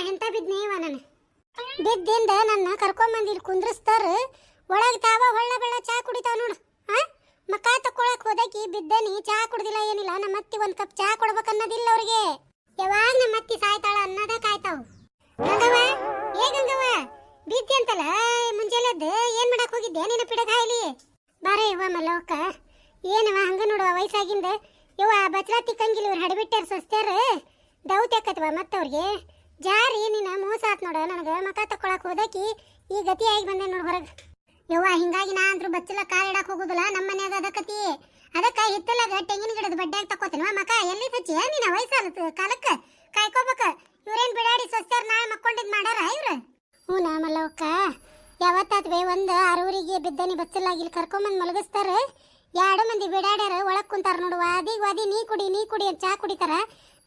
ಎಂತ ಬಿದ್ನೇವ ನಾನು ಬಿದ್ದಿಂದ ನನ್ನ ಕರ್ಕೊಂಬಂದು ಇಲ್ಲಿ ಕುಂದ್ರಸ್ತಾರ ಒಳಗೆ ತಾವ ಹೊಳ್ಳ ಬೆಳ್ಳ ಚಾ ಕುಡಿತಾವ ನೋಡು. ಮಕ್ಕ ತಕ್ಕೊಳಕ್ ಹೋದಕಿ ಬಿದ್ದನಿ, ಚಾ ಕುಡ್ದಿಲ್ಲ ಏನಿಲ್ಲ. ನಮ್ಮ ಅತ್ತಿ ಒಂದ್ ಕಪ್ ಚಾ ಕೊಡ್ಬೇಕನ್ನೋದಿಲ್ಲ ಅವ್ರಿಗೆ. ಯಾವಾಗ ನಮ್ಮ ಅತ್ತಿ ಸಾಯ್ತಾಳ ಅನ್ನೋದ ಕಾಯ್ತಾವ. ಗಂಗವ್ವ, ಏ ಗಂಗವ್ವ, ಬಿದ್ದಿ ಅಂತಲ್ಲ ಮುಂಜಾನೆದ್ದು ಏನ್ ಮಾಡಕ್ ಹೋಗಿದ್ದೆ ನಿನ್ನ ಪಿಡಗಾಯ್ಲಿ? ಬಾರೇ ಯವ್ವ ಮಲ್ಲವಕ್ಕ, ಏನವ ಹಂಗ ನೋಡುವ ವಯಸ್ಸಾಗಿಂದ. ಯವ್ವ ಬಚ್ರಾ ತಿಕ್ಕಂಗಿಲ್ಲ ಇವ್ರು ಹಡಬಿಟ್ಟಾರ ಸಸ್ತ್ಯಾರ ದೌತ್ಯಾಕತ್ವ ಮತ್ತವ್ರಿಗೆ ಜಾರಿ ನಿನ್ನ ಮೋಸ ಆತ್ ನೋಡ. ನನಗೆ ಮಕ ತಕ್ಕೊಳಕ್ ಹೋದಕಿ ಈ ಗತಿ ಆಗಿ ಬಂದೆ ನೋಡು ಹೊರಗೆ. ಯವ್ವ ಹಿಂಗಾಗಿ ನಾ ಅಂದ್ರೂ ಬಚ್ಚಲ ಕಾಲಿಡಕ್ ಹೋಗುದಿಲ್ಲ. ನಮ್ಮ ಮನ್ಯಾಗ ಅದಕ್ಕತಿ ಅದಕ್ಕ ಹಿತ್ತಲಾಗ ತೆಂಗಿನ ಗಿಡದ ಬಡ್ಡ್ಯಾಗ ತಕ್ಕೋತೇನವ. ಮಕ ಎಲ್ಲಿ ಹಚ್ಚಿ ನಿನ್ನ ವಯಸ್ಸಾದ ಕಾಲಕ್ಕ ಕಾಯ್ಕೋಬೇಕ. ಇವ್ರೇನ್ ಬಿಡಾಡಿ ಸಸ್ತ್ಯಾರ ನಾಳೆ ಮಕ್ಕೊಂಡಿದ್ ಮಾಡಾರ ಇವ್ರು. ಹ್ಞೂ ನಾ ಮಲ್ಲವಕ್ಕ, ಯಾವತ್ತಾತ್ವೆ ಒಂದು ಅರೂರಿಗೆ ಬಿದ್ದನಿ ಬಚ್ಚಲಾಗಿ ಕರ್ಕೊಂಬಂದು ಮಲಗಿಸ್ತಾರ. ಎರಡು ಮಂದಿ ಬಿಡಾಡ್ಯಾರ ಒಳಗ್ ಕುಂತಾರ ನೋಡು. ವಾದಿ ನೀ ಕುಡಿ ಅಂತ ಚಾ ಕುಡಿತಾರ.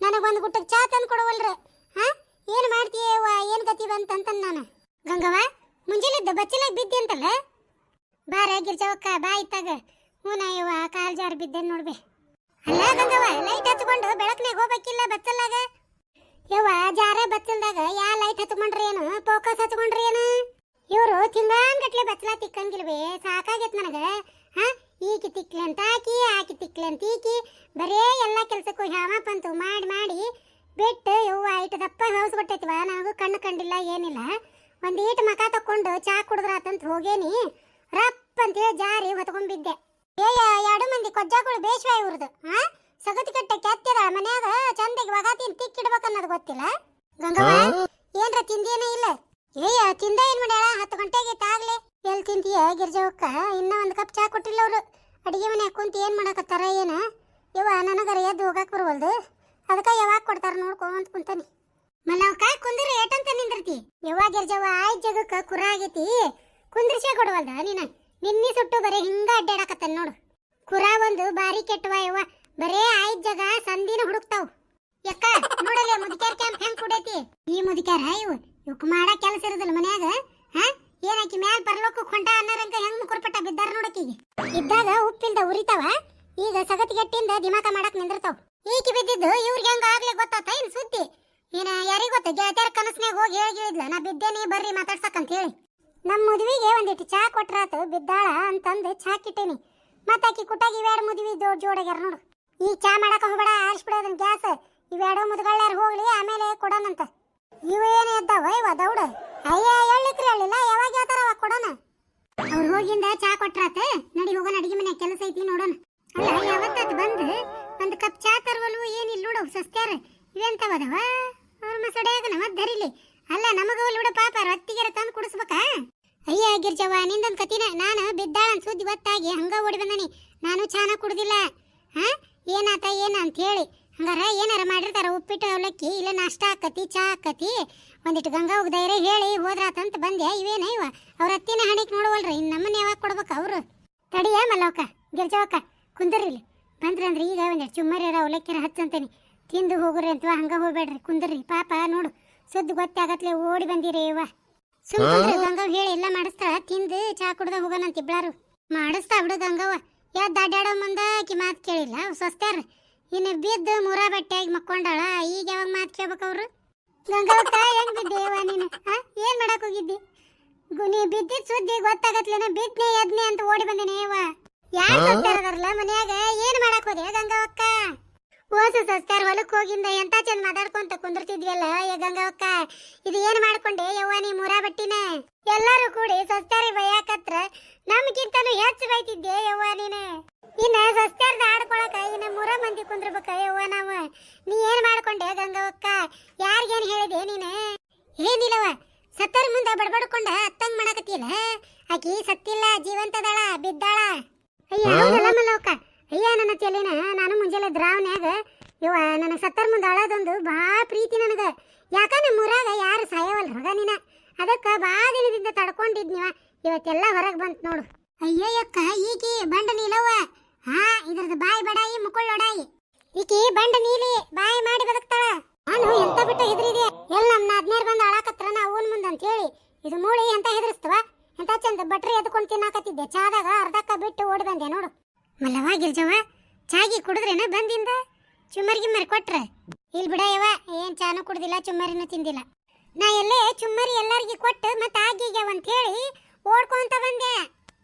ನನಗೊಂದು ಗುಟ್ಟಕ್ಕೆ ಚಾ ತಂದು ಕೊಡವಲ್ರ. ಏನು ಮಾಡ್ತೀಯವ್ವ, ಏನು ಗತಿ ಬಂತಂತ ನಾನು. ಗಂಗವ್ವ, ಮುಂಜಾನೆದ್ದು ಬಚ್ಚಲಾಗಿ ಬಿದ್ದಿ ಅಂತಲ್ಲ. ಬಾರ ಗಿರ್ಜವಕ್ಕ ಬಾ ಇತ್ತಾಗ. ಹ್ಞೂ ಯವ್ವ ಕಾಲ್ ಜಾರು ಬಿದ್ದೇನೆ ನೋಡ್ಬೆ. ಅಲ್ಲ ಗಂಗವ್ವ, ಲೈಟ್ ಹಚ್ಕೊಂಡು ಬೆಳಕನಾಗ ಹೋಗ್ಬೇಕಿಲ್ಲ ಬಚ್ಚಲಾಗ? ಯವ್ವ ಜಾರ ಬಚ್ಚಲ್ದಾಗ ಯಾ ಲೈಟ್ ಹಚ್ಕೊಂಡ್ರಿ ಏನು, ಫೋಕಸ್ ಹಚ್ಕೊಂಡ್ರಿ ಏನು? ಇವರು ತಿಂಗಾನ್ಗಟ್ಲೆ ಬಚ್ಚಲ ತಿಕ್ಕಂಗಿಲ್ವೇ, ಸಾಕಾಗೈತ್ ನನಗೆ. ಈಕಿ ತಿಕ್ಲೆ ಅಂತ ಆಕಿ ತಿಕ್ಲೆ ಅಂತ ಈಕಿ, ಬರೇ ಎಲ್ಲ ಕೆಲ್ಸಕ್ಕೂ ಹ್ಯಾಮ ಪಂತು ಮಾಡಿ ಬಿಟ್ಟು ಯವ್ವ ಇಟ್ಟು ದಪ್ಪ ಹೌಸ್ ಕೊಟ್ಟೈತಿವ. ನನಗೂ ಕಣ್ಣು ಕಂಡಿಲ್ಲ ಏನಿಲ್ಲ. ಒಂದು ಈಟು ಮಕ ತಕ್ಕೊಂಡು ಚಾ ಕುಡಿದ್ರಾತಂತ ಹೋಗೇನಿ, ರಪ್ಪ ಅಂತೇಳಿ ಜಾರಿ ಹೊತ್ಕೊಂಡ್ಬಿದ್ದೆ. ಎರಡು ಮಂದಿ ಕೊಜ್ಜಾಗಳು ಬೇಷವ ಇವ್ರದ್ದು. ಸಗತಿ ಕಟ್ಟೆ ಕೆತ್ತಿದ ಮನ್ಯಾಗ ಚಂದಗೆ ಒಗಾತಿನ ತಿಕ್ಕಿಡ್ಬೇಕನ್ನೋದು ಗೊತ್ತಿಲ್ಲ. ಗಂಗವ್ವ, ಏನ್ರ ತಿಂದೇನೇ ಇಲ್ಲ? ತಿಂದ ಏನ್ ಮಾಡ್ಯಾಳ? 10 ಗಂಟೆಗೆ ತಾಗ್ಲೆ. ಎಲ್ಲಿ ತಿಂತೀಯ ಗಿರ್ಜವಕ್ಕ? ಇನ್ನ ಒಂದು ಕಪ್ ಚಾ ಕೊಟ್ಟಿಲ್ಲ ಅವರು. ಅಡಿಗೆ ಮನ್ಯಾಗ ಕುಂತು ಏನ್ ಮಾಡಕತ್ತಾರ ಏನ? ಯವ್ವ ನನಗರ ಎದ್ದು ಹೋಗಾಕ್ ಬರುವಲ್ದು. ಅದಕ್ಕೆ ಯಾವಾಗ ಕೊಡ್ತಾರ ನೋಡ್ಕೊಂತ ಕುಂತಾನಿ. ಮಲ್ಲವಕ್ಕ ಕುಂದ್ರ ಏಟಂತ ನಿಂದಿರ್ತಿ? ಯವ್ವ ಗಿರ್ಜವ್ವ, ಆಯ್ ಜಗಕ್ಕ ಕುರ ಆಗೈತಿ, ಕುಂದ್ರಿಸೇ ಕೊಡುವಲ್ದ ನೀನು. ನಿನ್ನಿ ಸುಟ್ಟು ಬರೀ ಹಿಂಗ ಅಡ್ಡಾಡಕತ್ತಾನ ನೋಡು. ಕುರ ಒಂದು ಬಾರಿ ಕೆಟ್ಟವ ಯವ್ವ, ಬರೇ ಆಯ್ದ ಜಗ ಸಂದಿನ ಹುಡುಕ್ತಾವ್. ಯಕ್ಕ ನೋಡಲ್ಲ ಮುದಿಕ್ಯಾರ ಕ್ಯಾಂಪ್ ಹೆಂಗ್ ಕುಡೈತಿ. ಈ ಮುದಿಕ್ಯಾರ ಇವಕ್ ಮಾಡಕ್ ಕೆಲಸ ಇರೋದಿಲ್ಲ ಮನ್ಯಾಗ. ಏನಾಕಿ ಮ್ಯಾಲ ಬರ್ಲೋಕ ಹೊಂಟ ಅನ್ನರಂಗ ಹೆಂಗ್ ಮುಕುರ್ಪಟ್ಟ ಬಿದ್ದಾರ ನೋಡಕಿಗೆ. ಇದ್ದಾಗ ಉಪ್ಪಿಲ್ದ ಉರಿತಾವ, ಈಗ ಸಗತಿಗೆಟ್ಟಿಂದ ದಿಮಾಕ ಮಾಡಕ್ ನಿಂದಿರ್ತಾವ್. ಈಕಿ ಬಿದ್ದಿದ್ದು ಇವ್ರಿಗೆ ಹೆಂಗ ಆಗ್ಲೇ ಗೊತ್ತಾತ ಏನ್ ಸುದ್ದಿ? ಏನ ಯಾರಿಗ ಗೊತ್ತ? ಗೆಳತಿಯರ ಕನಸ್ನ್ಯಾಗ ಹೋಗಿ ಹೇಳಿದ್ಲ ನಾ ಬಿದ್ದೇನಿ ಬರ್ರಿ ಮಾತಾಡ್ಸಕಂತ ಹೇಳಿ. ನಮ್ಮ ಮದುವಿಗೆ ಒಂದಿಟ್ಟು ಚಾ ಕೊಟ್ರಾತು ಬಿದ್ದಾಳ ಅಂತಂದು ಚಾ ಕಿಟ್ಟೇನಿ. ಮತ್ತಾಕಿ ಕುಟ್ಟಾಗಿ ಇವೆರಡು ಮುದುವಿ ಜೋಡಾಗ್ಯಾರ ನೋಡು. ಈ ಚಾ ಮಾಡಕ ಹೋಗ್ಬೇಡ, ಆರಿಸ್ಬಿಡೋದನ್ ಗ್ಯಾಸ್. ಇವೆರಡು ಮುದುಗಳಾರು ಹೋಗ್ಲಿ ಆಮೇಲೆ ಕೊಡೋಣಂತ. ಇವೇನು ಎದ್ದಾವ ಇವ ದೌಡ? ಅಯ್ಯ ಹೇಳಿಕ್ರಿ ಹೇಳಿಲ್ಲ, ಯಾವಾಗ ಹೇಳ್ತಾರವ ಕೊಡೋಣ. ಅವ್ರು ಹೋಗಿಂದ ಚಾ ಕೊಟ್ರಾತ, ನಡಿ ಹೋಗೋಣ ಅಡಿಗೆ ಮನ್ಯಾಗ ಕೆಲಸ ಐತಿ ನೋಡೋಣ. ಅಲ್ಲ ಯಾವತ್ತಾತ್ ಬಂದು ಒಂದು ಕಪ್ ಚಾ ತರುವಲ್ವು ಏನಿಲ್ಲ ನೋಡು ಸಸ್ತ್ಯಾರ. ಇವೆಂತವದವ ಅವ್ರ ಮಸಡೆಯಾಗನ ಮತ್ ಧರಿಲಿ. ಅಲ್ಲ ನಮಗ ಬಿಡು ಪಾಪ, ರೊತ್ತಿಗೆರ ತಂದು ಕುಡಿಸ್ಬೇಕಾ? ಅಯ್ಯ ಗಿರ್ಜವ್ವ, ನಿಂದೊಂದು ಕತಿನ. ನಾನು ಬಿದ್ದಾಳ ಅಂತ ಸುದ್ದಿ ಗೊತ್ತಾಗಿ ಹಂಗ ಓಡಿ ಬಂದನಿ. ನಾನು ಚಾನ ಕುಡ್ದಿಲ್ಲ. ಏನಾತ ಏನ ಅಂತ ಹೇಳಿ ಹಂಗಾರ ಏನಾರ ಮಾಡಿರ್ತಾರ, ಉಪ್ಪಿಟ್ಟು ಅವಲಕ್ಕಿ ಇಲ್ಲ ನಾಷ್ಟ ಆಕತಿ ಚಾ ಆಕತಿ. ಒಂದಿಟ್ಟು ಗಂಗಾ ಹೋಗಿ ಧೈರ್ಯ ಹೇಳಿ ಹೋದ್ರಾತಂತ ಬಂದೆ. ಇವೇನ ಇವ ಅವ್ರ ಅತ್ತಿನ ಹಣಿಕ್ ನೋಡುವಲ್ರಿ, ಇನ್ನು ನಮ್ಮನ್ನ ಯಾವಾಗ ಕೊಡ್ಬೇಕ ಅವರು? ತಡಿಯ ಮಲ್ಲವಕ್ಕ ಗಿರ್ಜವಕ್ಕ ಕುಂದರ್ರಿ. ಬಂದ್ರಂದ್ರಿ ಈಗ ಒಂದಿಟ್ಟು ಚುಮ್ಮರಿಯರ ಅವಲಕ್ಕಿರ ಹಚ್ಚಂತೇನಿ, ತಿಂದು ಹೋಗ್ರಿ ಅಂತವ. ಹಂಗ ಹೋಗ್ಬೇಡ್ರಿ, ಕುಂದರ್ರಿ. ಪಾಪ ನೋಡು ಸುದ್ದಿ ಗೊತ್ತಾಗತ್ಲೆ ಓಡಿ ಬಂದಿರಿ ಇವ. ಸುಮ್ಮನೆ ಗಂಗವ್ ಹೇಳಿ ಎಲ್ಲ ಮಾಡಿಸ್ತಾಳ, ತಿಂದು ಚಾ ಕುಡ್ದ ಹೋಗೋಣಂತ ಇಬ್ಳಾರು. ಮಾಡಿಸ್ತಾ ಬಿಡು ಗಂಗವ್ವ. ಯಾವ್ದು ಅಡ್ಡಾಡೋ ಮುಂದ ಆಕಿ ಮಾತು ಕೇಳಿಲ್ಲ ಸಸ್ತ್ಯಾರ. ಇನ್ನು ಬಿದ್ದು ಮುರಾ ಬಟ್ಟೆಯಾಗಿ ಮಕ್ಕೊಂಡಾಳ, ಈಗ ಯಾವಾಗ ಮಾತು ಕೇಳ್ಬೇಕು ಅವ್ರು? ಗಂಗವಕ್ಕ ಹೆಂಗ್ ಬಿದ್ದೇವ ನೀನು? ಏನ್ ಮಾಡಕ್ ಹೋಗಿದ್ದಿ? ನೀ ಬಿದ್ದಿದ್ ಸುದ್ದಿ ಗೊತ್ತಾಗತ್ಲೇನ, ಬಿದ್ನೆ ಎದ್ನೆ ಅಂತ ಓಡಿ ಬಂದೇನೆ ಇವ. ಯಾರು ಸಸ್ತ್ಯಾರದಾರಲ್ಲ ಮನ್ಯಾಗ, ಏನ್ ಮಾಡಕ್ ಹೋದೆ ಗಂಗವಕ್ಕ? ಓಸು ಸಸ್ತ್ಯಾರ ಹೊಲಕ್ ಹೋಗಿಂದ ಎಂತ ಚಂದ ಮಾತಾಡ್ಕೊಂತ ಕುಂದಿರ್ತಿದ್ವಿಯಲ್ಲ ಗಂಗವಕ್ಕ. ಇದು ಏನ್ ಮಾಡ್ಕೊಂಡೆ ಯವ್ವ ನೀ ಮುರಾ ಬಟ್ಟಿನ? ಎಲ್ಲಾರು ಕೂಡಿ ಸಸ್ತ್ಯಾರಿ ಬೈಯಾಕತ್ರ ನಮ್ಗಿಂತನೂ ಹೆಚ್ಚು ಬೈತಿದ್ದೆ ಯವ್ವ ನೀನು. ಇನ್ನ ಸಸ್ತ್ಯಾರ್ದ ಆಡ್ಕೊಳಕ ಇನ್ನ ಮುರ ಮಂದಿ ಕುಂದ್ರಬೇಕ ಯವ್ವ ನಾವು. ನೀ ಏನ್ ಮಾಡ್ಕೊಂಡೆ ಗಂಗವಕ್ಕ? ಯಾರಿಗೇನ್ ಹೇಳಿದೆ ನೀನು? ಏನಿಲ್ಲವ, ಸತ್ತರ್ ಮುಂದ ಬಡ್ಬಡ್ಕೊಂಡ ಅತ್ತಂಗ್ ಮಾಡಕತ್ತಿಯಲ್ಲ. ಆಕಿ ಸತ್ತಿಲ್ಲ, ಜೀವಂತದಾಳ, ಬಿದ್ದಾಳ. ಅಯ್ಯ ಹೌದಲ್ಲ ಮಲ್ಲವಕ್ಕ? ಅಯ್ಯ ನನ್ನ ಚೆಲ್ಲಿನ ನಾನು ಮುಂಜಾನೆ ದ್ರಾವನ್ಯಾಗ ಇವ ನನಗೆ ಸತ್ತರ್ ಮುಂದೆ ಅಳದೊಂದು ಭಾಳ ಪ್ರೀತಿ ನನಗೆ. ಯಾಕ ನಮ್ಮ ಊರಾಗ ಯಾರು ಸಾಯವಲ್ರಗ ನೀನ, ಅದಕ್ಕೆ ಭಾಳ ದಿನದಿಂದ ತಡ್ಕೊಂಡಿದ್ನಿವ. ಇವತ್ತೆಲ್ಲ ಹೊರಗೆ ಬಂತು ನೋಡು. ಅಯ್ಯಯ್ಯಕ್ಕ ಈಕಿ ಬಂಡ ನೀಲವ್ವ. ಇದ್ರದ್ದು ಬಾಯಿ ಬಡಾಯಿ ಮುಕೊಳ್ಳೊಡಾಯಿ. ಈಕಿ ಬಂಡ ನೀಲಿ ಬಾಯಿ ಮಾಡಿ ಬದುಕ್ತಾಳ. ನಾನು ಎಂತ ಬಿಟ್ಟು ಹೆದರಿದೆ ಎಲ್ಲ ನಮ್ಮ ಅದ್ನೇರ್ ಬಂದು ಅಳಾಕತ್ರ ನಾ ಊನ್ ಮುಂದೆ ಅಂತ ಹೇಳಿ. ಇದು ಮೂಳಿ ಎಂತ ಹೆದರ್ಸ್ತವ? ಎಂತ ಚಂದ ಬಟ್ರಿ ಎದ್ಕೊಂಡು ತಿನ್ನಾಕತ್ತಿದ್ದೆ. ಚಾದಾಗ ಅರ್ಧಕ್ಕ ಬಿಟ್ಟು ಓಡಿ ಬಂದೆ ನೋಡು. ಮಲ್ಲವ್ವ ಗಿರ್ಜವ್ವ, ಚಾಗಿ ಕುಡಿದ್ರೇನ ಬಂದಿಂದ? ಚುಮ್ಮರಿ ಗಿಮ್ಮರಿ ಕೊಟ್ರೆ? ಇಲ್ಲಿ ಬಿಡಯವ್ವ, ಏನ್ ಚಾನು ಕುಡ್ದಿಲ್ಲ ಚುಮ್ಮರಿನೂ ತಿಂದಿಲ್ಲ. ನಾ ಎಲ್ಲೇ ಚುಮ್ಮರಿ ಎಲ್ಲರಿಗೆ ಕೊಟ್ಟು ಮತ್ತೆ ಆಗಿಗ್ಯಾವ ಅಂತ ಹೇಳಿ ಓಡ್ಕೊಂತ ಬಂದೆ.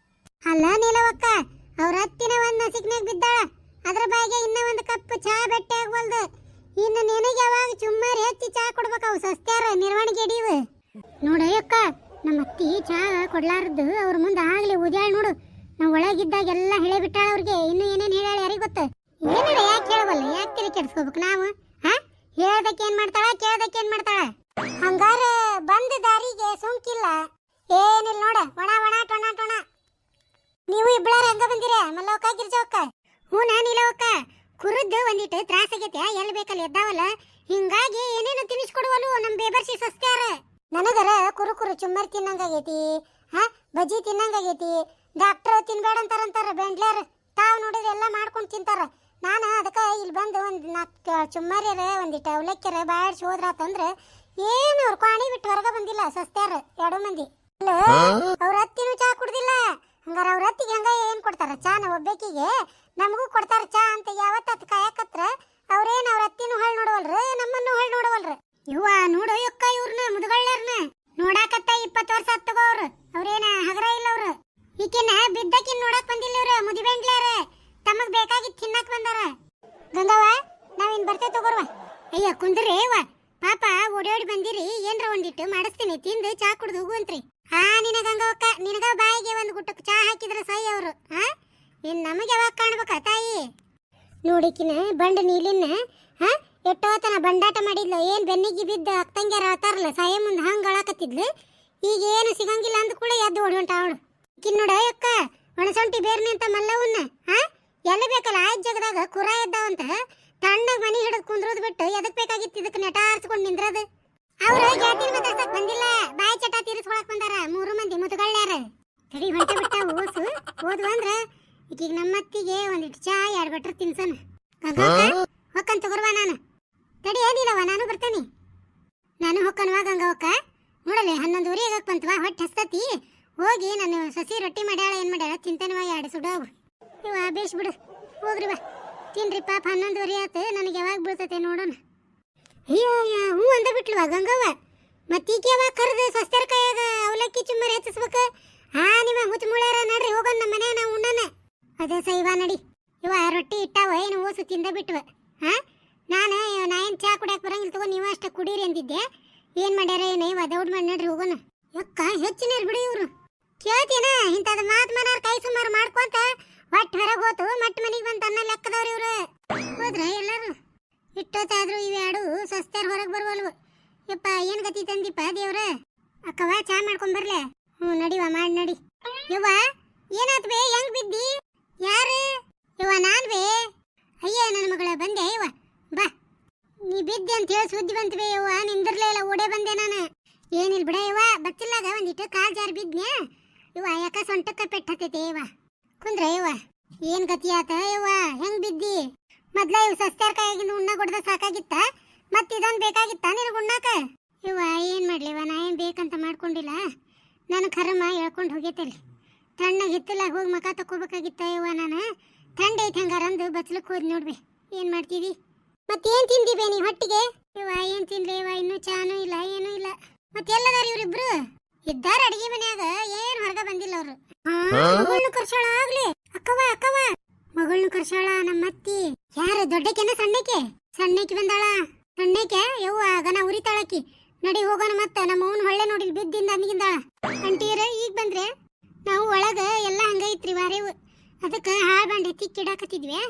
ಅಲ್ಲ ನೀಲವಕ್ಕ, ಅವ್ರ ಹತ್ತಿನ ಒಂದ್ ನಸಿಕ್ನಾಗ ಬಿದ್ದಾಳ, ಅದ್ರ ಬಾಯಿಗೆ ಇನ್ನ ಒಂದು ಕಪ್ ಚಾ ಬೆಟ್ಟೆ ಆಗ್ವಲ್ದು. ಇನ್ನು ನಿನಗೆ ಯಾವಾಗ ಚುಮ್ಮರಿ ಹೆಚ್ಚಿ ಚಾ ಕೊಡ್ಬೇಕಾವು ಸಸ್ತ್ಯಾರ ನಿರ್ವಹಣೆಗೆ ಹಿಡಿಯುವ. ನೋಡಯ್ಯಕ್ಕ, ನಮ್ಮ ಅತ್ತಿ ಚಾ ಕೊಡ್ಲಾರದ್ದು ಅವ್ರ ಮುಂದೆ ಆಗ್ಲಿ ಉದ್ಯಾಳ್ ನೋಡು. ನಾವು ಒಳಗಿದ್ದಾಗೆಲ್ಲ ಹೇಳೇ ಬಿಟ್ಟಾಳ ಅವ್ರಿಗೆ. ಇನ್ನು ಏನೇನು ಹೇಳ ಯಾರಿಗೆ ಗೊತ್ತ. ಏನಾರ ಯಾಕೆ ಹೇಳವಲ್ಲ, ಯಾಕೆ ತಿಳಿ ಕೆಡಿಸ್ಕೋಬೇಕು ನಾವು? ಹೇಳ್ದಕ್ಕೆ ಏನ್ ಮಾಡ್ತಾಳ, ಕೇಳ್ದಕ್ಕೆ ಏನ್ ಮಾಡ್ತಾಳ? ಹಂಗಾರ ಬಂದ ದಾರಿಗೆ ಸೋಂಕಿಲ್ಲ ಏನಿಲ್ಲ ನೋಡ, ಒಣ ಒಣ ಟೊಣ ಟೊಣ. ನೀವು ಇಬ್ಬಳಾರ ಹಂಗ ಬಂದಿರ ಮಲ್ಲವಕ್ಕ ಗಿರ್ಜವಕ್ಕ? ಹ್ಞೂ ನಾನಿಲ್ಲವಕ್ಕ, ಕುರುದ್ದು ಒಂದಿಟ್ಟು ತ್ರಾಸ ಆಗೈತೆ, ಎಲ್ಲಿ ಬೇಕಲ್ಲಿ ಎದ್ದಾವಲ್ಲ, ಹಿಂಗಾಗಿ ಏನೇನು ತಿನ್ನಿಸ್ಕೊಡುವಲು ನಮ್ ಬೇಬರ್ಸಿ ಸಸ್ತ್ಯಾರ. ನನಗರ ಕುರು ಕುರು ಚುಮ್ಮರಿ ತಿನ್ನಂಗಾಗೈತಿ, ಬಜ್ಜಿ ತಿನ್ನಂಗಾಗೈತಿ. ಡಾಕ್ಟರ್ ತಿನ್ಬೇಡ ಅಂತಾರಂತಾರ ಬೆಂಡ್ಲಾರ, ತಾವು ನೋಡಿದ್ರೆ ಎಲ್ಲ ಮಾಡ್ಕೊಂಡು ತಿಂತಾರ. ನಾನು ಅದಕ್ಕೆ ಇಲ್ಲಿ ಬಂದು ಒಂದು 4 ಚುಮ್ಮರಿಯರ ಒಂದಿಟ್ಟು ಅವಲಕ್ಕಿಯರ ಬಾಡಿಸಿ ಹೋದ್ರಾತಂದ್ರೆ ಏನು ಅವ್ರು ಕಾಣಿ ಬಿಟ್ಟು ಹೊರಗೆ ಬಂದಿಲ್ಲ ಸಸ್ತ್ಯಾರ 2 ಮಂದಿ. ಅವ್ರ ಹತ್ತಿನೂ ಚಾ ಕುಡ್ದಿಲ್ಲ. ಹಂಗಾರ ಅವ್ರ ಹತ್ತಿಗೆ ಹಂಗ ಏನ್ ಕೊಡ್ತಾರ ಚಾನ? ಒಬ್ಬೇಕಿಗೆ ನಮಗೂ ಕೊಡ್ತಾರ ಚಾ ಅಂತ ಯಾವತ್ತ ಕಾಯಕತ್ರ ಅವ್ರೇನ್ ಅವ್ರ ಹತ್ತಿನೂ ಹೊಳ್ ನೋಡವಲ್ರ, ನಮ್ಮನ್ನು ಹೊಳ್ ನೋಡವಲ್ರ. ಇವ್ವ ನೋಡು ಯಕ್ಕ, ಇವ್ರನ್ನ ಮುದುಗಳ್ಳರ್ನ ನೋಡಾಕತ್ತ 20 ವರ್ಷ ಹತ್ತಗೋ ಅವ್ರು. ಅವ್ರೇನ ಹಗರ ಇಲ್ಲ ಅವ್ರು. ಈಕಿನ ಬಿದ್ದಕಿನ್ ನೋಡಕ್ ಬಂದಿಲ್ಲ ಇವ್ರ ಮುದಿಬೆಂಡ್ಲಾರ, ತಮಗ್ ಬೇಕಾಗಿತ್ತು ತಿನ್ನಕ್ ಬಂದಾರ. ಗಂಗವ್ವ, ನಾವಿನ್ ಬರ್ತೇವೆ ತಗೋರ್ವ. ಅಯ್ಯ ಕುಂದ್ರಿ ಅವ್ವ, ಪಾಪ ಓಡೋಡಿ ಬಂದಿರಿ, ಏನ್ರ ಒಂದಿಟ್ಟು ಮಾಡಿಸ್ತೀನಿ, ತಿಂದು ಚಾ ಕುಡ್ದು ಹೋಗುವಂತ್ರಿ. ನಿನ ಗಂಗವಕ್ಕ, ನಿನಗ ಬಾಯಿಗೆ ಒಂದು ಗುಟ್ಟಕ್ಕೆ ಚಾ ಹಾಕಿದ್ರ ಸೈ ಅವರು. ಇನ್ ನಮಗೆ ಯಾವಾಗ ಕಾಣ್ಬೇಕ ತಾಯಿ? ನೋಡಿಕಿನ ಬಂಡ ನೀಲಿನ ಎಷ್ಟೋತನ ಬಂಡಾಟ ಮಾಡಿದ್ಲು, ಏನ್ ಬೆನ್ನಿಗೆ ಬಿದ್ದ ಅಕ್ಕಂಗ್ಯಾರ ಆತಾರಲ್ಲ ಸಾಯ ಮುಂದೆ ಹಂಗ ಅಳಾಕತ್ತಿದ್ಲು. ಈಗ ಏನು ಸಿಗಂಗಿಲ್ಲ ಅಂದ ಕೂಡ ಎದ್ದು ಓಡಿ ಹೊಂಟ ಅವಳು. ಕಿನ್ ನೋಡ ಅಕ್ಕ, ಒಣಸೊಂಟಿ ಬೇರ್ನೆ ಅಂತ ಮಲ್ಲವನ್ನ ಎಲ್ಲಿ ಬೇಕಲ್ಲ ಆಯ್ತು ಜಗದಾಗ ಕುರ ಇದ್ದಾವಂತ ತಣ್ಣಗ ಮನಿ ಹಿಡಿದು ಕುಂದ್ರೋದು ಬಿಟ್ಟು ಎದಕ್ ಬೇಕಾಗಿತ್ತು ಇದಕ್ಕೆ ನೆಟ ಆರಿಸ್ಕೊಂಡು ನಿಂದ್ರದು. ಅವ್ರು ಜಾತಿನ ಮಾತಾಡ್ಸಕ್ ಬಂದಿಲ್ಲ, ಬಾಯಿ ಚಟ ತೀರಿಸ್ಕೊಳಕ್ ಬಂದಾರ 3 ಮಂದಿ ಮುದುಗಳ್ಳ್ಯಾರ. ತಡಿ ಹೊಂಟ ಬಿಟ್ಟ ಓಸು ಓದ್ವು ಅಂದ್ರ ಈಗ ನಮ್ಮತ್ತಿಗೆ ಒಂದಿಟ್ಟು ಚಾ 2 ಬಟ್ರ ತಿನ್ಸನ. ಹೊಕ್ಕನ್ ತಗೋರ್ವ ನಾನು. ತಡಿ ಏನಿಲ್ಲವ, ನಾನು ಬರ್ತೇನೆ. ನಾನು ಹೊಕ್ಕನ್ವಾ ಗಂಗವಕ್ಕ. ನೋಡಲೆ 11 ಆಗಕ್ ಬಂತವಾ, ಹೊಟ್ಟೆ ಹಸ್ತತಿ. ಹೋಗಿ ನಾನು ಸಸಿ ರೊಟ್ಟಿ ಮಾಡ್ಯಾಳ, ಏನ್ ಮಾಡ್ಯಾಳ ತಿಂತೇನವ 2 ಸುಡವು. ಇವ ಬೇಷ್ ಬಿಡು, ಹೋಗ್ರಿ ಬಾ ತಿನ್ರಿ. ಪಾಪ 11 ಆತು, ನನಗೆ ಯಾವಾಗ ಬೀಳ್ತತೆ ನೋಡೋಣ. ಅಯ್ಯ ಹ್ಞೂ ಅಂದ ಬಿಟ್ಲವ ಗಂಗವ್ವ. ಮತ್ತೀಕೆ ಯಾವಾಗ ಕರೆದು ಸಸ್ತರ ಕೈಯಾಗ ಅವಲಕ್ಕಿ ಚುಮ್ಮರಿ ಹೆಚ್ಚಿಸ್ಬೇಕ? ನಿಮ್ಮ ಹುಚ್ಚ ಮುಳ್ಯಾರ ನಡ್ರಿ ಹೋಗೋಣ, ನಮ್ಮ ಮನೆ ನಾವು ಉಣ್ಣನ. ಅದೇ ಸೈವ ನಡಿ. ಇವ ರೊಟ್ಟಿ ಇಟ್ಟಾವ, ಏನು ಓಸು ತಿಂದ ಬಿಟ್ವ. ನಾ ಏನು ಚಾ ಕುಡಿಯಕ್ಕೆ ಬರಂಗಿಲ್ಲ ತಗೋ, ನೀವು ಅಷ್ಟೇ ಕುಡೀರಿ ಅಂತಿದ್ದೆ. ಏನು ಮಾಡ್ಯಾರ ಏನು ಇವ ದೌಡ್ ಮಾಡಿ ನಡ್ರಿ ಹೋಗೋಣ. ಯಕ್ಕ ಹೆಚ್ಚಿನ ಬಿಡಿ ಇವರು. ಕೇಳ್ತೀನ ಇಂಥದ್ದು ಮಾತು ಮನಾರ ಕೈ ಸುಮಾರು ಮಾಡ್ಕೊಂತ ಒಟ್ಟು ಹೊರಗೆ ಹೋತು ಮಟ್ಟ ಮನೆಗೆ ಬಂತ ಅನ್ನೋ ಲೆಕ್ಕದವ್ರು ಇವ್ರು. ಹೋದ್ರ ಎಲ್ಲರೂ ಇಟ್ಟೊತ್ತಾದ್ರೂ ಇವೆರಡು ಸಸ್ತ್ಯಾರ ಹೊರಗೆ ಬರುವಲ್ವು. ಯಪ್ಪ ಏನು ಗತಿ ತಂದಿಪ್ಪ ದೇವ್ರ. ಅಕ್ಕವ ಚಾ ಮಾಡ್ಕೊಂಡ್ ಬರ್ಲೆ? ಹ್ಞೂ ನಡಿವ, ಮಾಡಿ ನಡಿ. ಯವ್ವ ಏನಾತ್ ಬೇ, ಹೆಂಗ್ ಬಿದ್ದಿ? ಯಾರು ಯವ್ವ? ನಾನ್ ಬೇ. ಅಯ್ಯ ನನ್ನ ಮಗಳ ಬಂದೆ ಯವ್ವ, ಬಾ. ನೀ ಬಿದ್ದೆ ಅಂತ ಹೇಳಿ ಸುದ್ದಿ ಬಂತ ಬೇ ಯವ್ವ, ನಿಂದಿರ್ಲೇ ಇಲ್ಲ, ಓಡೇ ಬಂದೆ ನಾನು. ಏನಿಲ್ಲ ಬಿಡ ಯವ್ವ, ಬತ್ತಿಲ್ಲಾಗ ಒಂದಿಟ್ಟು ಕಾಲ್ ಜಾರಿ ಬಿದ್ನ್ಯಾ ಯವ್ವ, ಯಾಕ ಸೊಂಟಕ್ಕ ಪೆಟ್ಟತೈತೆ ಯವ್ವ. ಕುಂದ್ರ ಯವ್ವ, ಏನ್ ಗತಿ ಆತ ಯವ್ವ? ಹೆಂಗ್ ಬಿದ್ದಿ? ಮೊದ್ಲ ಇವ್ ಸಸ್ತ್ಯಾರ ಕೈಯಾಗಿಂದ ಉಣ್ಣ ಕೊಡ್ದ ಸಾಕಾಗಿತ್ತ, ಮತ್ ಇದೊಂದು ಬೇಕಾಗಿತ್ತ ನಿನಗೆ ಉಣ್ಣಾಕ? ಇವ ಏನ್ ಮಾಡ್ಲಿವ, ನಾ ಏನ್ ಬೇಕಂತ ಮಾಡ್ಕೊಂಡಿಲ್ಲ. ನಾನು ಕರ್ಮ ಹೇಳ್ಕೊಂಡು ಹೋಗೈತಲ್ಲಿ. ತಣ್ಣಗೆ ಹಿತ್ತಲ ಹೋಗಿ ಮಕ ತಕೋಬೇಕಾಗಿತ್ತ ಇವ. ನಾನು ಥಂಡ ಐತೆ ಹಂಗಾರ ಅಂದು ಬಚ್ಲಕ್ಕೆ ಹೋದ್ ನೋಡ್ಬೆ. ಏನ್ ಮಾಡ್ತೀವಿ? ಮತ್ತೇನ್ ತಿಂದಿಬೇ ನೀ ಹೊಟ್ಟಿಗೆ? ಇವ ಏನ್ ತಿನ್ಲಿ ಇವ, ಇನ್ನೂ ಚಾನೂ ಇಲ್ಲ ಏನೂ ಇಲ್ಲ. ಮತ್ತೆಲ್ಲದಾರ ಇವ್ರಿಬ್ರು? ಇದ್ದಾರ ಅಡಿಗೆ ಮನ್ಯಾಗ, ಏನ್ ಹೊರಗ ಬಂದಿಲ್ಲ ಅವ್ರು. ಮಗಳನ್ನ ಕರ್ಸಾಳ ಆಗ್ಲಿ. ಅಕ್ಕವ ಅಕ್ಕವ, ಮಗಳನ್ನ ಕರ್ಸಾಳ ನಮ್ಮ ಅತ್ತಿ. ಯಾರು ದೊಡ್ಡಕೆನ ಸಣ್ಣಕ್ಕೆ? ಸಣ್ಣಕ್ಕೆ ಬಂದಾಳ. ಸಣ್ಣಕ್ಕೆ ಯವ್ವ ಗನ ಉರಿತಾಳಕಿ. ನಡಿ ಹೋಗೋಣ ಮತ್ತ, ನಮ್ಮ ಅವ್ನ ಹೊಳ್ಳೆ ನೋಡಿ ಬಿದ್ದಿಂದ ಅಂದಿಗಿಂದಾಳ. ಅಂಟೀರ ಈಗ ಬಂದ್ರೆ ನಾವು ಒಳಗ ಎಲ್ಲ ಹಂಗೈತ್ರಿ ವಾರೇವು. ಅದಕ್ಕೆ ಹಾಳು ಬಂಡೆ ತಿಕ್ಕಿಡಾಕತ್ತಿದ್ವಿ.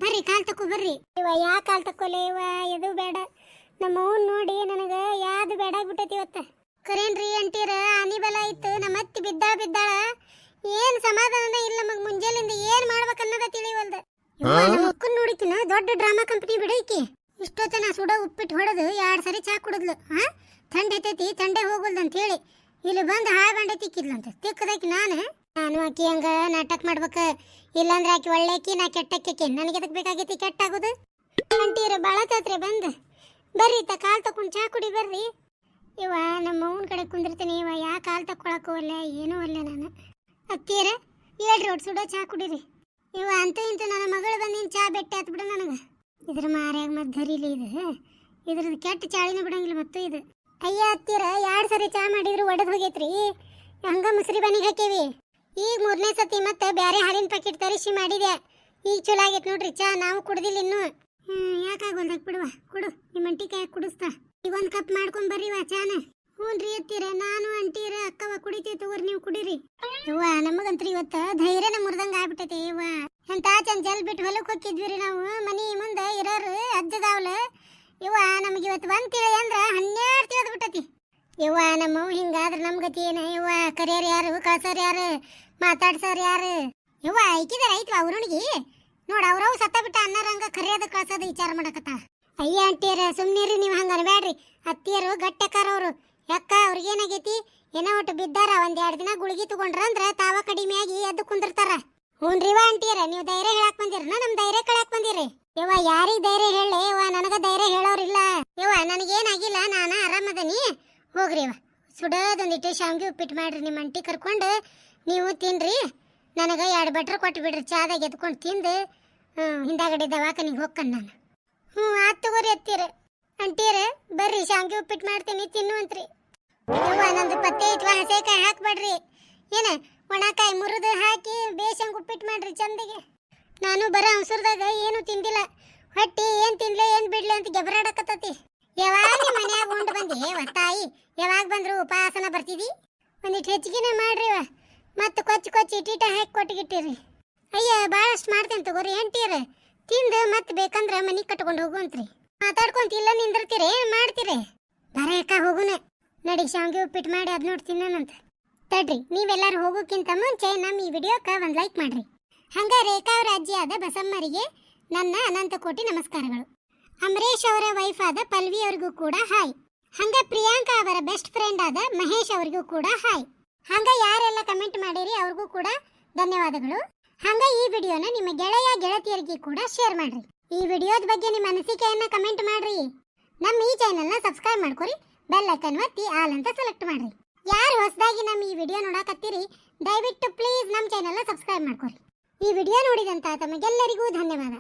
ಬರ್ರಿ ಕಾಲ್ ತಕೋ ಬರ್ರಿ. ಇವ ಯಾ ಕಾಲ್ ತಕ್ಕೋಲೆ ಇವ, ಎದು ಬೇಡ. ನಮ್ಮ ಅವ್ನ ನೋಡಿ ನನಗ ಯಾವ್ದು ಬೇಡ ಆಗ್ಬಿಟ್ಟೈತಿ ಇವತ್ತ. ಕರೇನ್ರಿ ಅಂಟೀರ, ಆನಿ ಬಲ ಇತ್ತು, ನಮ್ಮ ಅತ್ತಿ ಬಿದ್ದಾಳ. ಏನ್ ಸಮಾಧಾನ ಇಲ್ಲ ನಮಗ್, ಮುಂಜಾಲಿಂದ ಏನ್ ಮಾಡ್ಬೇಕನ್ನೋದ ತಿಳಿವಲ್ದ. ಮಕ್ಕನ್ ನೋಡಿಕಿನ ದೊಡ್ಡ ಡ್ರಾಮಾ ಕಂಪನಿ ಬಿಡೈಕಿ. ಇಷ್ಟೊತ್ತನ ಸುಡ ಉಪ್ಪಿಟ್ಟು ಹೊಡೆದು 2 ಸರಿ ಚಾ ಕುಡಿದ್ಲು. ಥಂಡ ಐತೈತಿ, ಥಂಡೆ ಹೋಗಲ್ದು ಅಂತ ಹೇಳಿ ಇಲ್ಲಿ ಬಂದು ಹಾಳು ಬಂಡೆ ತಿಕ್ಕಿದ್ಲಂತ. ತಿಕ್ಕದಾಕಿ ನಾನು ಆಕಿ ಹಂಗ ನಾಟಕ ಮಾಡ್ಬೇಕ, ಇಲ್ಲಾಂದ್ರೆ ಆಕಿ ಒಳ್ಳೆಕಿ, ನಾ ಕೆಟ್ಟಕ್ಕೆ. ನನಗೆ ಎದಕ್ ಬೇಕಾಗೈತಿ ಕೆಟ್ಟಾಗೋದು? ಅಂಟೀರ ಬಾಳ ತಾತ್ರೆ ಬಂದ. ಬರ್ರಿ ಕಾಲ್ ತಕೊಂಡು ಚಾ ಕುಡಿ ಬರ್ರಿ. ಇವ ನಮ್ಮ ಅವ್ನ ಕಡೆ ಕುಂದಿರ್ತೀನಿ. ಇವ ಯಾ ಕಾಲ್ ತಕ್ಕೊಳಕ್ಕೂ ಅಲ್ಲ ಏನೂ ಅಲ್ಲ. ನಾನು ಅತ್ತೀರ ಹೇಳ್ರಿ, ಒಟ್ಟು ಸುಡೋ ಚಾ ಕುಡೀರಿ. ಇವ ಅಂತೂ ಇಂತೂ ನನ್ನ ಮಗಳು ಬಂದಿನ ಚಾ ಬೆಟ್ಟ ಆತ್ ಬಿಡ ನನಗೆ. ಇದ್ರ ಮಾರ್ಯಾಗ ಮತ್ತೆ ಧರಿಲಿ ಇದು. ಇದ್ರದ್ದು ಕೆಟ್ಟ ಚಾಳಿನ ಬಿಡಂಗಿಲ್ಲ. ಮತ್ತು ಇದು ಅಯ್ಯ ಹತ್ತಿರ 2 ಸರಿ ಚಾ ಮಾಡಿದ್ರು ಒಡೆದು ಹೋಗೈತ್ರಿ. ಹಂಗ ಮುಸ್ರಿ ಬನಿಗೆ ಹಾಕೇವಿ. ಈಗ 3ನೇ ಸತಿ ಮತ್ತೆ ಬ್ಯಾರೆ ಹಾಲಿನ ಪ್ಯಾಕೆಟ್ ತರಿಸಿ ಮಾಡಿದೆ. ಈಗ ಚಲೋ ಆಗೈತೆ ನೋಡ್ರಿ ಚಾ. ನಾವು ಕುಡ್ದಿಲ್ಲ ಇನ್ನು. ಯಾಕಾಗೋಲ್ದಾಗ ಬಿಡುವ, ಕುಡು ನಿಮ್ಮ ಅಂಟಿ ಕೈ ಕುಡಿಸ್ತಾ. ಈಗ 1 ಕಪ್ ಮಾಡ್ಕೊಂಡ್ ಬರ್ರಿವ ಚಾನ. ಹ್ಞೂನ್ರಿ ಅತ್ತೀರ, ನಾನು ಅಂಟೀರ ಅಕ್ಕವ ಕುಡಿತೇವೆ ತಗೋರಿ, ನೀವು ಕುಡೀರಿ. ಯವ್ವ ನಮಗಂತ್ರಿ ಇವತ್ತ ಧೈರ್ಯನ ಮುರಿದಂಗ ಆಗ್ಬಿಟ್ಟೈತಿ. ಯವ್ವ ಎಂತ ಚಂಚಲ್ ಬಿಟ್ಟು ಹೊಲಕ್ಕೆ ಹೋಗಿದ್ವಿ ನಾವು. ಮನಿ ಮುಂದೆ ಇರೋರು ಅಜ್ಜದಾವ್ಲ. ಯವ್ವ ನಮಗೆ ಇವತ್ತು 1 ತಿಳಿ ಅಂದ್ರ 12 ತಿಳಿದ್ ಬಿಟ್ಟತಿ. ಯವ್ವ ನಮ್ಮವ್ ಹಿಂಗಾದ್ರೆ ನಮ್ ಗತಿ ಏನ? ಯವ್ವ ಕರಿಯರ್ ಯಾರು, ಕಳ್ಸೋರ್ ಯಾರು, ಮಾತಾಡ್ಸೋರ್ ಯಾರು? ಯವ್ವ ಐಕಿದಾರ ಐತ್ವ ಅವ್ರನಿಗೆ ನೋಡ. ಅವ್ರವ್ ಸತ್ತ ಬಿಟ್ಟ ಅನ್ನರಂಗ ಕರಿಯೋದು ಕಳ್ಸೋದು ವಿಚಾರ ಮಾಡಕತ್ತ. ಅಯ್ಯ ಅಂಟಿಯರ ಸುಮ್ನಿರಿ, ನೀವು ಹಂಗ ಅನ್ಬೇಡ್ರಿ. ಅತ್ತಿಯರು ಗಟ್ಟೆಕಾರ ಅವರು. ಯಾಕ ಅವ್ರಿಗೇನಾಗೈತಿ? ಏನೋ ಒಟ್ಟು ಬಿದ್ದಾರ, 1-2 ದಿನ ಗುಳಿಗೆ ತಗೊಂಡ್ರ ಅಂದ್ರ ತಾವ ಕಡಿಮೆಯಾಗಿ ಎದ್ದು ಕುಂದಿರ್ತಾರ. ಹ್ಞೂನ್ರಿವ ಅಂಟಿಯರ, ನೀವು ಧೈರ್ಯ ಹೇಳಕ್ ಬಂದಿರನ ನಮ್ ಧೈರ್ಯ ಕಳಕ್ ಬಂದಿರಿ? ಯವ್ವ ಯಾರಿಗ್ ಧೈರ್ಯ ಹೇಳಿ? ಯವ್ವ ನನಗ ಧೈರ್ಯ ಹೇಳೋರಿಲ್ಲ. ಯವ್ವ ನನಗೇನಾಗಿಲ್ಲ, ನಾನು ಆರಾಮದನಿ. ಹೋಗ್ರಿ ಯವ್ವ, ಸುಡೋದೊಂದಿಟ್ಟು ಶಾವ್ಗಿ ಉಪ್ಪಿಟ್ಟು ಮಾಡ್ರಿ. ನಿಮ್ಮ ಅಂಟಿ ಕರ್ಕೊಂಡು ನೀವು ತಿನ್ರಿ. ನನಗೆ 2 ಬಟ್ರ್ ಕೊಟ್ಟು ಬಿಡ್ರಿ. ಚಾದಾಗ ಎದ್ಕೊಂಡು ತಿಂದು ಹಿಂದಾಗಡೆ ದವಾಖಾನಿಗೆ ಹೋಗ್ಕನ್ ನಾನು. ಆತ್ ತಗೋರಿ ಅತ್ತೀರ. ಅಂಟೀರ ಬರ್ರಿ, ಶಾವ್ಗಿ ಉಪ್ಪಿಟ್ಟು ಮಾಡ್ತೀನಿ ತಿನ್ನುವಂತ್ರಿ. ಯವ್ವ ನಂದು ಪತ್ತೆ ಐತ್ವ, ಹಸೆಕಾಯಿ ಹಾಕ್ಬೇಡ್ರಿ. ಏನ ಒಣಕಾಯಿ ಮುರಿದು ಹಾಕಿ ಬೇಸಂಗ್ ಉಪ್ಪಿಟ್ಟು ಮಾಡ್ರಿ ಚಂದಿಗೆ. ನಾನು ಬರೋ ಅವಸರದಾಗ ಏನು ತಿಂದಿಲ್ಲ. ಹೊಟ್ಟಿ ಏನು ತಿನ್ಲೆ ಏನು ಬಿಡ್ಲೆ ಅಂತ ಗೆಬರಾಡಕತ್ತತಿ. ಯಾವಾಗ ನಿಮ್ಮ ಮನ್ಯಾಗ ಉಂಡು ಬಂದಿ ತಾಯಿ? ಯಾವಾಗ ಬಂದ್ರು ಉಪವಾಸನ ಬರ್ತಿದಿ? ಒಂದಿಟ್ಟು ಹೆಚ್ಚಿಗೆನೇ ಮಾಡ್ರಿವ. ಮತ್ತು ಕೊಚ್ಚಿ ಇಟ್ಟಿಟ ಹಾಕಿ ಕೊಟ್ಟಿಗಿಟ್ಟಿರಿ. ಅಯ್ಯ ಭಾಳಷ್ಟು ಮಾಡ್ತೇನೆ ತಗೋರಿ ಅಂಟೀರ. ತಿಂದು ಮತ್ತೆ ಬೇಕಂದ್ರೆ ಮನೆ ಕಟ್ಕೊಂಡು ಹೋಗುವಂತ್ರಿ. ಮಾತಾಡ್ಕೊಂತ ಇಲ್ಲ ನಿಂದಿರ್ತೀರಿ, ಏನು ಮಾಡ್ತೀರಿ? ಬರೇಕ ಹೋಗುನೆ ನಡಿ. ಶಾವ್ಗಿ ಉಪ್ಪಿಟ್ಟು ಮಾಡಿ ಅದ್ ನೋಡಿ ತಿನ್ನೋಣಂತ. ತಡ್ರಿ, ನೀವೆಲ್ಲರೂ ಹೋಗೋಕ್ಕಿಂತ ಮುಂಚೆ ನಮ್ಮ ಈ ವಿಡಿಯೋಕ್ಕೆ ಒಂದು ಲೈಕ್ ಮಾಡ್ರಿ. ಹಂಗ ರೇಖಾ ಅವರ ಅಜ್ಜಿಯಾದ ಬಸಮ್ಮರಿಗೆ ನನ್ನ ಅನಂತ ಕೋಟಿ ನಮಸ್ಕಾರಗಳು. ಅಮರೇಶ್ ಅವರ ವೈಫ್ ಆದ ಪಲ್ವಿ ಅವರಿಗೂ ಕೂಡ ಹಾಯ್. ಹಂಗ ಪ್ರಿಯಾಂಕಾ ಅವರ ಬೆಸ್ಟ್ ಫ್ರೆಂಡ್ ಆದ ಮಹೇಶ್ ಅವರಿಗೂ ಕೂಡ ಹಾಯ್. ಹಂಗ ಯಾರೆಲ್ಲ ಕಮೆಂಟ್ ಮಾಡಿರಿ ಅವ್ರಿಗೂ ಕೂಡ ಧನ್ಯವಾದಗಳು. ಹಂಗ ಈ ವಿಡಿಯೋನ ನಿಮ್ಮ ಗೆಳೆಯ ಗೆಳತಿಯರಿಗೆ ಕೂಡ ಶೇರ್ ಮಾಡ್ರಿ. ಈ ವಿಡಿಯೋದ ಬಗ್ಗೆ ನಿಮ್ಮ ಅನಿಸಿಕೆಯನ್ನ ಕಮೆಂಟ್ ಮಾಡ್ರಿ. ನಮ್ಮ ಈ ಚಾನೆಲ್ನ ಸಬ್ಸ್ಕ್ರೈಬ್ ಮಾಡ್ಕೊರಿ. ಬೆಲ್ ಐಕನ್ ಒತ್ತಿ ಆಲ್ ಅಂತ ಸೆಲೆಕ್ಟ್ ಮಾಡ್ರಿ. ಯಾರು ಹೊಸದಾಗಿ ನಮ್ಮ ಈ ವಿಡಿಯೋ ನೋಡಕತ್ತೀರಿ ದಯವಿಟ್ಟು ಪ್ಲೀಸ್ ನಮ್ಮ ಚಾನೆಲ್ನ ಸಬ್ಸ್ಕ್ರೈಬ್ ಮಾಡ್ಕೊರಿ. ಈ ವಿಡಿಯೋ ನೋಡಿದಂತ ತಮಗೆಲ್ಲರಿಗೂ ಧನ್ಯವಾದ.